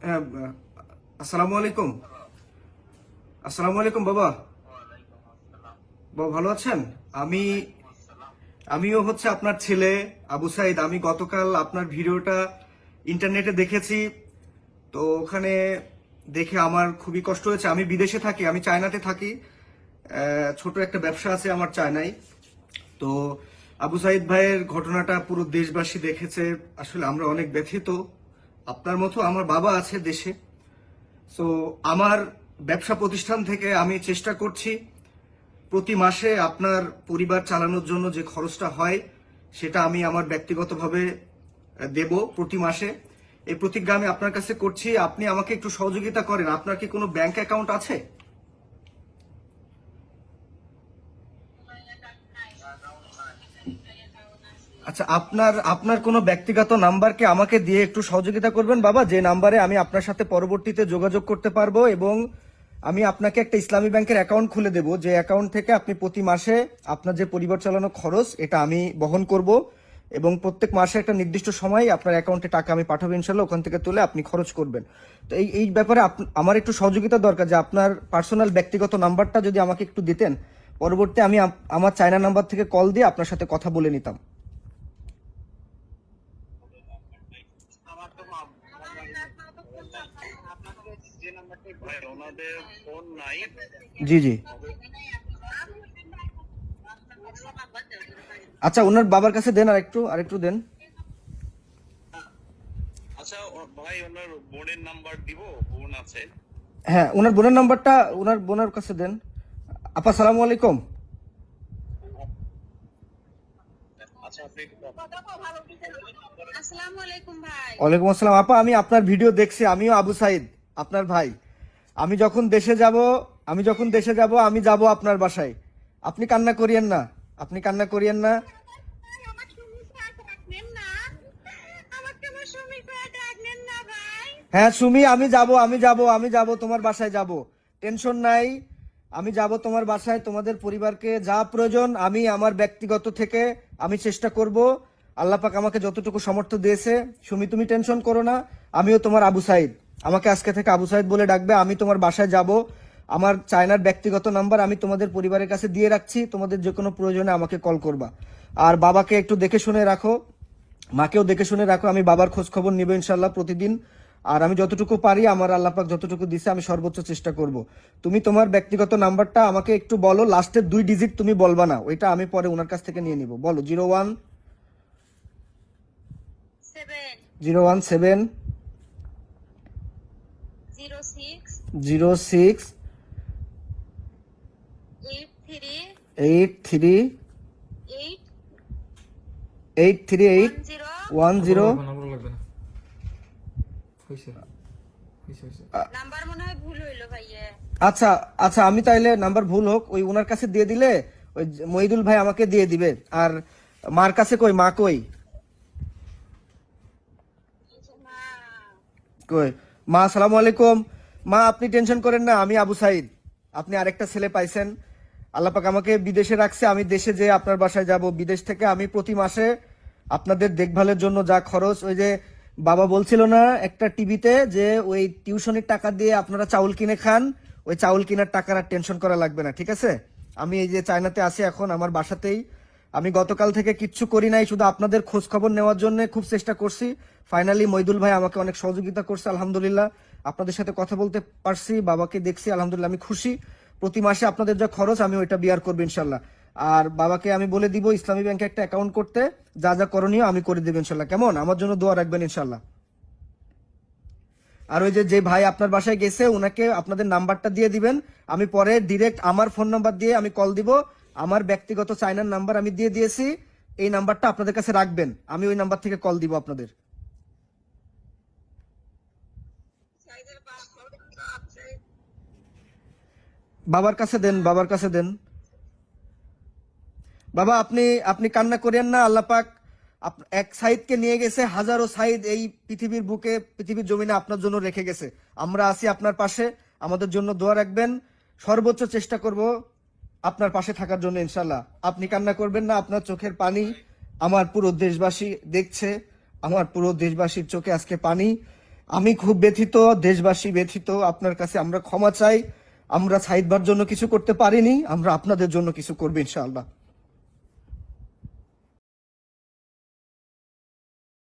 হ্যাঁ, আসসালামু আলাইকুম। আসসালামু আলাইকুম বাবা। বাবা ভালো আছেন? আমি আমিও হচ্ছে আপনার ছেলে আবু সাইদ। আমি গতকাল আপনার ভিডিওটা ইন্টারনেটে দেখেছি। তো ওখানে দেখে আমার খুবই কষ্ট হয়েছে। আমি বিদেশে থাকি, আমি চায়নাতে থাকি। ছোট একটা ব্যবসা আছে আমার চায়নায়। তো আবু সাইদ ভাইয়ের ঘটনাটা পুরো দেশবাসী দেখেছে। আসলে আমরা অনেক ব্যথিত। আপনার মতো আমার বাবা আছে দেশে। সো আমার ব্যবসা প্রতিষ্ঠান থেকে আমি চেষ্টা করছি প্রতি মাসে আপনার পরিবার চালানোর জন্য যে খরচটা হয় সেটা আমি আমার ব্যক্তিগতভাবে দেব প্রতি মাসে। এই প্রতিজ্ঞা আমি আপনার কাছে করছি। আপনি আমাকে একটু সহযোগিতা করেন। আপনার কি কোনো ব্যাংক অ্যাকাউন্ট আছে? আচ্ছা, আপনার আপনার কোনো ব্যক্তিগত নাম্বারকে আমাকে দিয়ে একটু সহযোগিতা করবেন বাবা, যে নাম্বারে আমি আপনার সাথে পরবর্তীতে যোগাযোগ করতে পারবো, এবং আমি আপনাকে একটা ইসলামী ব্যাংকের অ্যাকাউন্ট খুলে দেব, যে অ্যাকাউন্ট থেকে আপনি প্রতি মাসে আপনার যে পরিবার চালানো খরচ এটা আমি বহন করব, এবং প্রত্যেক মাসে একটা নির্দিষ্ট সময় আপনার অ্যাকাউন্টে টাকা আমি পাঠাবো, ইনশাল্লাহ ওখান থেকে তুলে আপনি খরচ করবেন। তো এই এই ব্যাপারে আমার একটু সহযোগিতা দরকার, যে আপনার পার্সোনাল ব্যক্তিগত নাম্বারটা যদি আমাকে একটু দিতেন, পরবর্তী আমি আমার চায়না নাম্বার থেকে কল দিয়ে আপনার সাথে কথা বলে নিতাম। জি জি। আচ্ছা, ওনার বাবার কাছে দেন, আরেকটু দেন। আচ্ছা ভাই, ওনার বোনের নাম্বার দিব, বোন আছে। হ্যাঁ, ওনার বোনের নাম্বারটা ওনার বোনের কাছে দেন। আপা সালামু আলাইকুম। আচ্ছা আপনি আসসালামু আলাইকুম ভাই। ওয়ালাইকুম আসসালাম। আপা, আমি আপনার ভিডিও দেখছি। আমিও আবু সাইদ, আপনার ভাই। আমি যখন দেশে যাব আমি যাব আপনার বাসায়। আপনি কান্না করিয়েন না, আপনি কান্না করিয়েন না। আমার সুমি স্যার ডাকবেন না, আমাকে আমার সুমি স্যার ডাকবেন না ভাই। হ্যাঁ সুমি, আমি যাব তোমার বাসায় যাব। টেনশন নাই, আমি যাব তোমার বাসায়। তোমাদের পরিবারকে যা প্রয়োজন আমি আমার ব্যক্তিগত থেকে আমি চেষ্টা করব। আল্লাহ পাক আমাকে যতটুকু সামর্থ্য দিয়েছে। সুমি, তুমি টেনশন করো না। আমিও তোমার আবু সাইদ। আমাকে আজকে থেকে আবু সাইদ বলে ডাকবে। আমি তোমার বাসায় যাব। আমার চায়নার ব্যক্তিগত নাম্বার আমি তোমাদের পরিবারের কাছে দিয়ে রাখছি। তোমাদের যে কোনো প্রয়োজনে আমাকে কল করবা। আর বাবাকে একটু দেখে শুনে রাখো, মাকেও দেখে শুনে রাখো। আমি বাবার খোঁজ খবর নিব ইনশাল্লাহ প্রতিদিন। আর আমি যতটুকু পারি, আমার আল্লাহ পাক যতটুকু দিছে আমি সর্বোচ্চ চেষ্টা করব। তুমি তোমার ব্যক্তিগত নাম্বারটা আমাকে একটু বলো। লাস্টের 2 ডিজিট তুমি বলবা না, ওইটা আমি পরে ওনার কাছ থেকে নিয়ে নিব। বলো। 01 7 017 06 06 83 83 838 10। নাম্বার মনে হয় ভুল হইলো ভাইয়া। আচ্ছা আচ্ছা, আমি তাইলে নাম্বার ভুল হোক, ওই ওনার কাছে দিয়ে দিলে ওই মহিদুল ভাই আমাকে দিয়ে দিবে। আর মার কাছে কই, মা কই? মা, কই মা? আসসালামু আলাইকুম। মা, আপনি টেনশন করেন না, আমি আবু সাইদ। আপনি আরেকটা ছেলে পাইছেন। আল্লাহ পাক আমাকে বিদেশে রাখছে। আমি দেশে যে আপনার বাসায় যাব। বিদেশ থেকে আমি প্রতি মাসে আপনাদের দেখভালের জন্য যা খরচ, ওই যে বাবা বলছিল না একটা টিভিতে, যে ওই টিউশনের টাকা দিয়ে আপনারা চাউল কিনে খান, ওই চাউল কেনার টাকার আর টেনশন করা লাগবে না, ঠিক আছে? আমি এই যে চায়নাতে আছি এখন, আমার বাসাতেই। আমি গতকাল থেকে কিচ্ছু করি নাই, শুধু আপনাদের খোঁজ খবর নেওয়ার জন্য খুব চেষ্টা করছি। ফাইনালি মইদুল ভাই আমাকে অনেক সহযোগিতা করছে, আলহামদুলিল্লাহ। আপনাদের সাথে কথা বলতে পারছি, বাবাকে দেখছি, আলহামদুলিল্লাহ আমি খুশি। প্রতি মাসে আপনাদের যা খরচ আমি ওইটা বিয়ার করবো ইনশাল্লাহ। আর বাবাকে আমি বলে দিব ইসলামী ব্যাংকে একটা অ্যাকাউন্ট করতে, যা যা করণীয় আমি করে দেবো ইনশাল্লাহ। কেমন? আমার জন্য দোয়া রাখবেন ইনশাল্লাহ। আর ওই যে যে ভাই আপনার বাসায় গেছে, ওনাকে আপনাদের নাম্বারটা দিয়ে দিবেন। আমি পরে ডিরেক্ট আমার ফোন নাম্বার দিয়ে আমি কল দিব। আমার ব্যক্তিগত চাইনার নাম্বার আমি দিয়ে দিয়েছি, এই নাম্বারটা আপনাদের কাছে রাখবেন। আমি ওই নাম্বার থেকে কল দিব আপনাদের। বাবার কাছে দেন, বাবার কাছে দেন। বাবা, আপনি আপনি কান্না করেন না। আল্লাহ পাক এক সাইদকে নিয়ে গেছে, হাজারো সাইদ এই পৃথিবীর বুকে, পৃথিবীর জমিনে আপনার জন্য রেখে গেছে। আমরা আছি আপনার পাশে, আমাদের জন্য দোয়া রাখবেন। সর্বোচ্চ চেষ্টা করব আপনার পাশে থাকার জন্য ইনশাল্লাহ। আপনি কান্না করবেন না। আপনার চোখের পানি আমার পুরো দেশবাসী দেখছে, আমার পুরো দেশবাসীর চোখে আজকে পানি। আমি খুব ব্যথিত, দেশবাসী ব্যথিত। আপনার কাছে আমরা ক্ষমা চাই। আমরা সাইদ ভাইয়ের জন্য কিছু করতে পারিনি, আমরা আপনাদের জন্য কিছু করবো ইনশাআল্লাহ।